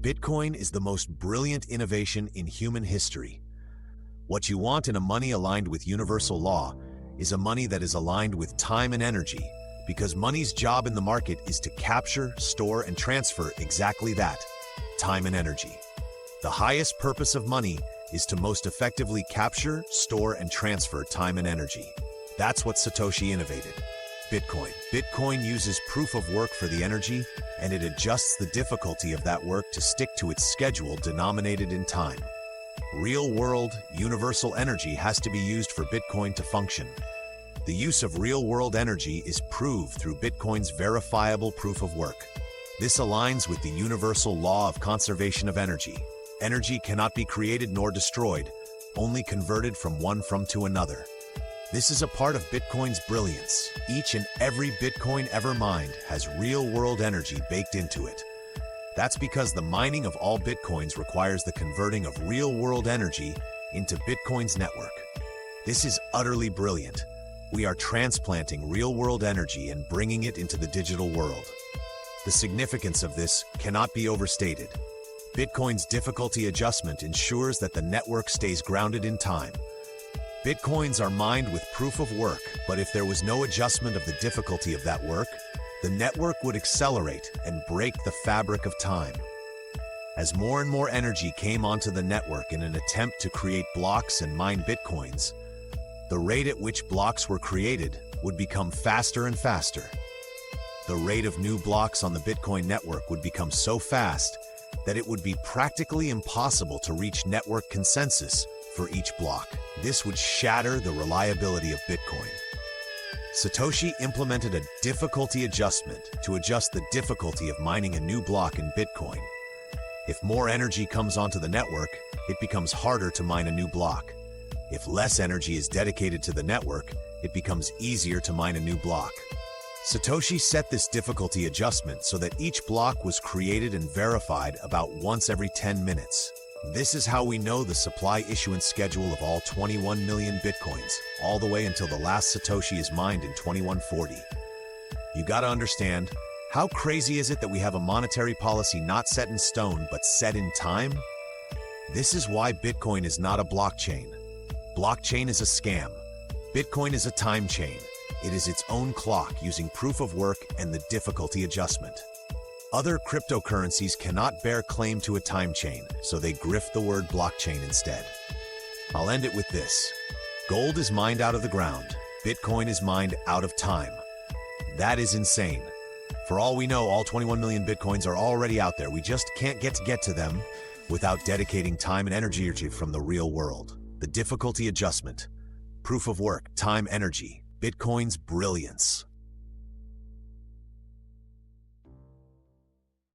Bitcoin is the most brilliant innovation in human history. What you want in a money aligned with universal law is a money that is aligned with time and energy, because money's job in the market is to capture, store, and transfer exactly that, time and energy. The highest purpose of money is to most effectively capture, store, and transfer time and energy. That's what Satoshi innovated. Bitcoin. Bitcoin uses proof of work for the energy, and it adjusts the difficulty of that work to stick to its schedule denominated in time. Real-world, universal energy has to be used for Bitcoin to function. The use of real-world energy is proved through Bitcoin's verifiable proof of work. This aligns with the universal law of conservation of energy. Energy cannot be created nor destroyed, only converted from one to another. This is a part of Bitcoin's brilliance. Each and every Bitcoin ever mined has real-world energy baked into it. That's because the mining of all Bitcoins requires the converting of real-world energy into Bitcoin's network. This is utterly brilliant. We are transplanting real-world energy and bringing it into the digital world. The significance of this cannot be overstated. Bitcoin's difficulty adjustment ensures that the network stays grounded in time. Bitcoins are mined with proof of work, but if there was no adjustment of the difficulty of that work, the network would accelerate and break the fabric of time. As more and more energy came onto the network in an attempt to create blocks and mine Bitcoins, the rate at which blocks were created would become faster and faster. The rate of new blocks on the Bitcoin network would become so fast that it would be practically impossible to reach network consensus for each block. This would shatter the reliability of Bitcoin. Satoshi implemented a difficulty adjustment to adjust the difficulty of mining a new block in Bitcoin. If more energy comes onto the network, it becomes harder to mine a new block. If less energy is dedicated to the network, it becomes easier to mine a new block. Satoshi set this difficulty adjustment so that each block was created and verified about once every 10 minutes. This is how we know the supply issuance schedule of all 21 million Bitcoins, all the way until the last Satoshi is mined in 2140. You gotta understand, how crazy is it that we have a monetary policy not set in stone but set in time? This is why Bitcoin is not a blockchain. Blockchain is a scam. Bitcoin is a time chain. It is its own clock using proof of work and the difficulty adjustment. Other cryptocurrencies cannot bear claim to a time chain, so they grift the word blockchain instead. I'll end it with this. Gold is mined out of the ground. Bitcoin is mined out of time. That is insane. For all we know, all 21 million Bitcoins are already out there. We just can't get to them without dedicating time and energy from the real world. The difficulty adjustment, proof of work, time, energy, Bitcoin's brilliance.